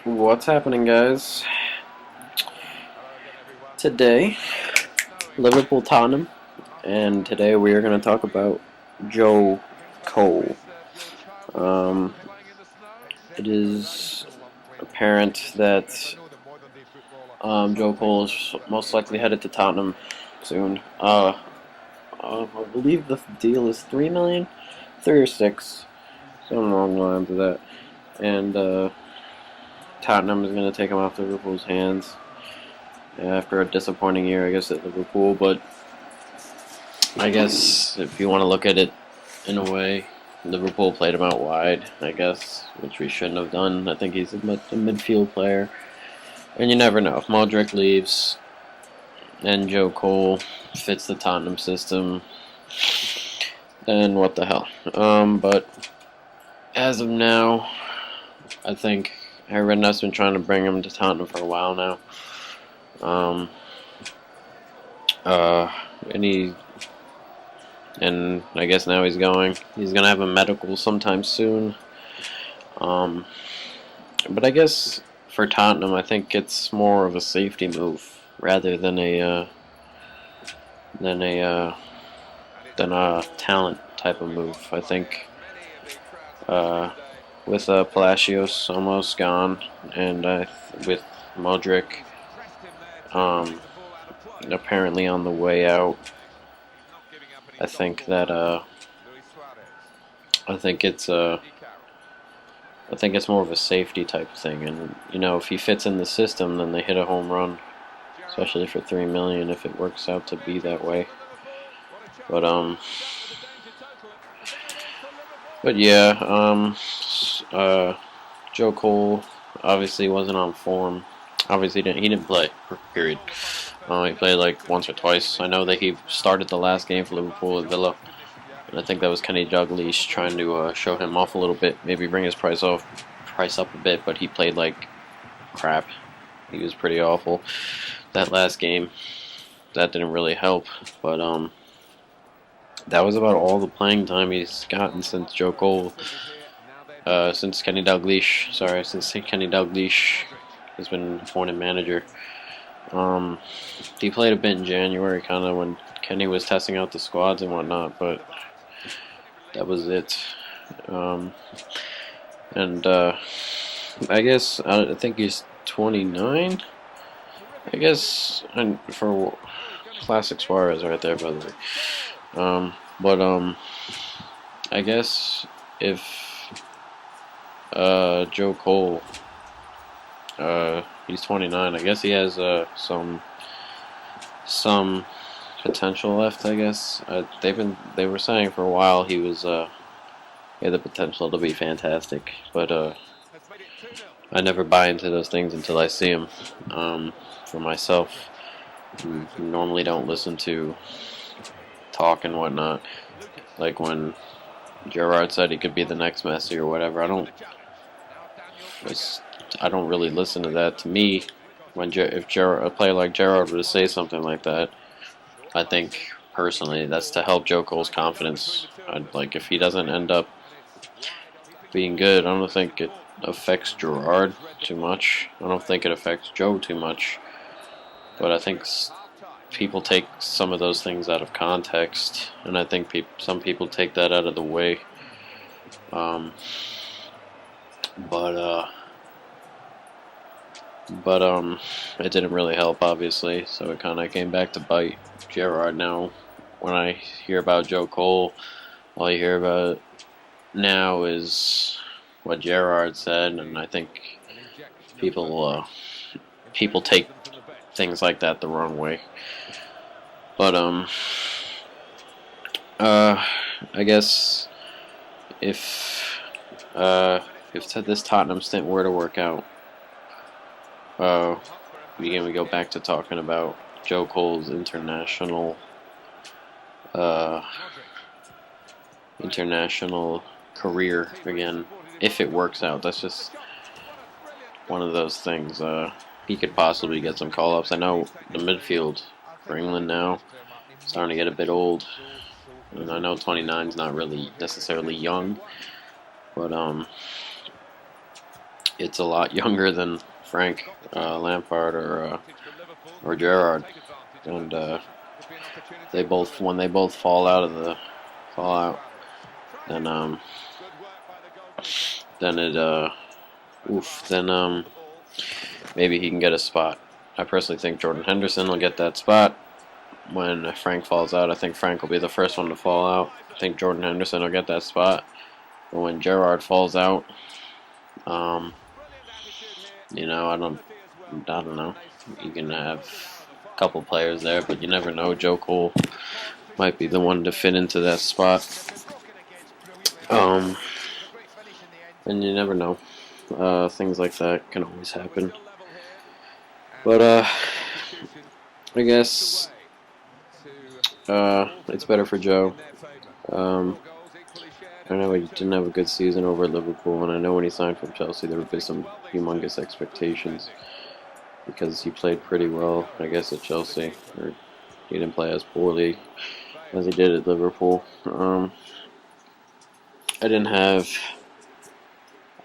What's happening, guys? Today, Liverpool Tottenham, and today we are going to talk about Joe Cole. Um, it is apparent that Joe Cole is most likely headed to Tottenham soon. I believe the deal is 3 million, 3 or 6, something along the lines of that. And Tottenham is going to take him off Liverpool's hands after a disappointing year, I guess, at Liverpool. But I guess if you want to look at it in a way, Liverpool played him out wide, I guess, which we shouldn't have done. I think he's a midfield player. And you never know. If Modric leaves and Joe Cole fits the Tottenham system, then what the hell. But as of now, I think Redknapp's been trying to bring him to Tottenham for a while now. And I guess now he's going. He's gonna have a medical sometime soon. But I guess for Tottenham, I think it's more of a safety move rather than a talent type of move. I think with Palacios almost gone, and with Modric apparently on the way out, I think that I think it's more of a safety type thing, and if he fits in the system, then they hit a home run, especially for 3 million if it works out to be that way. But yeah, Joe Cole obviously wasn't on form. Obviously, he didn't play. Period. He played like once or twice. I know that he started the last game for Liverpool at Villa, and I think that was Kenny Dalglish trying to show him off a little bit, maybe bring his price up a bit. But he played like crap. He was pretty awful that last game. That didn't really help. But that was about all the playing time he's gotten since Joe Cole. Since Kenny Dalglish has been appointed manager. He played a bit in January, kind of when Kenny was testing out the squads and whatnot, but that was it. I guess I think he's 29. I guess, and for classic Suarez right there, by the way. I guess if Joe Cole, he's 29. I guess he has some potential left. I guess they were saying for a while he had the potential to be fantastic, but I never buy into those things until I see him. For myself, normally don't listen to talk and whatnot. Like when Gerrard said he could be the next Messi or whatever. I don't really listen to that. To me, if a player like Gerrard were to say something like that, I think personally that's to help Joe Cole's confidence. Like if he doesn't end up being good, I don't think it affects Gerrard too much. I don't think it affects Joe too much. But I think people take some of those things out of context, and I think some people take that out of the way. But it didn't really help, obviously, so it kind of came back to bite Gerrard now. When I hear about Joe Cole, all you hear about now is what Gerrard said, and I think people take things like that the wrong way. But I guess if this Tottenham stint were to work out, again we go back to talking about Joe Cole's international career again. If it works out, that's just one of those things. He could possibly get some call-ups. I know the midfield for England now is starting to get a bit old, and I know 29 is not really necessarily young, but it's a lot younger than Frank Lampard or Gerrard, and when they both fall out of the fallout, then then it maybe he can get a spot. I personally think Jordan Henderson will get that spot when Frank falls out. I think Frank will be the first one to fall out. I think Jordan Henderson will get that spot. But when Gerrard falls out, um, I don't know. You can have a couple players there, but you never know. Joe Cole might be the one to fit into that spot. And you never know. Things like that can always happen. But I guess it's better for Joe. I know he didn't have a good season over at Liverpool, and I know when he signed from Chelsea there would be some humongous expectations because he played pretty well, I guess, at Chelsea. Or he didn't play as poorly as he did at Liverpool. I didn't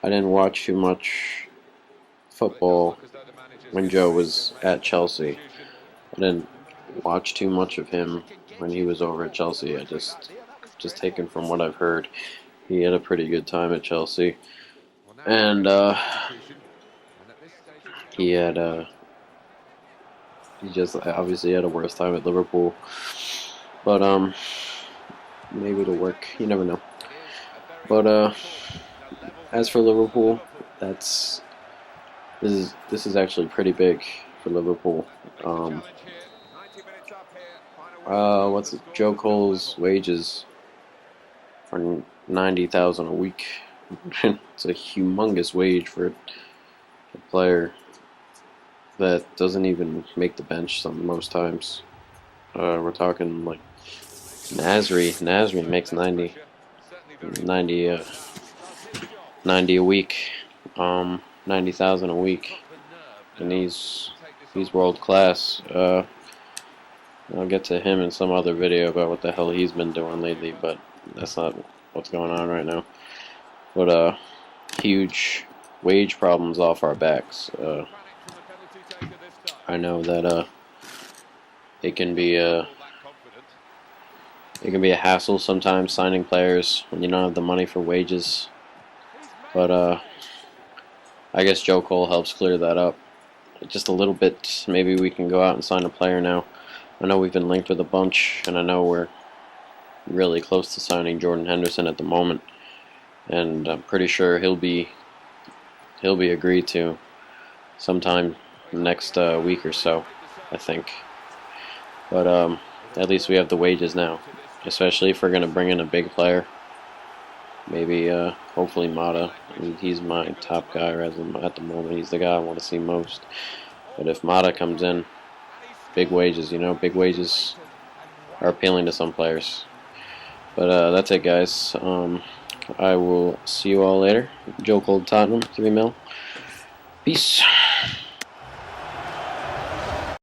watch too much football when Joe was at Chelsea. I didn't watch too much of him when he was over at Chelsea. I just taken from what I've heard, he had a pretty good time at Chelsea, and he just obviously had a worse time at Liverpool. But maybe it'll work. You never know. But as for Liverpool, this is actually pretty big for Liverpool. Joe Cole's wages are $90,000 a week. It's a humongous wage for a player that doesn't even make the bench most times. We're talking like Nasri. Nasri makes 90 a week, 90,000 a week, and he's world class. I'll get to him in some other video about what the hell he's been doing lately, but that's not what's going on right now. But huge wage problems off our backs. I know that it can be a hassle sometimes signing players when you don't have the money for wages. But I guess Joe Cole helps clear that up just a little bit. Maybe we can go out and sign a player now. I know we've been linked with a bunch, and I know we're really close to signing Jordan Henderson at the moment, and I'm pretty sure he'll be agreed to sometime next week or so, I think. But at least we have the wages now, especially if we're going to bring in a big player. Maybe, hopefully Mata. He's my top guy at the moment. He's the guy I want to see most. But if Mata comes in, big wages, big wages are appealing to some players. But that's it, guys. I will see you all later. Joe Cole, Tottenham, 3 mil. Peace.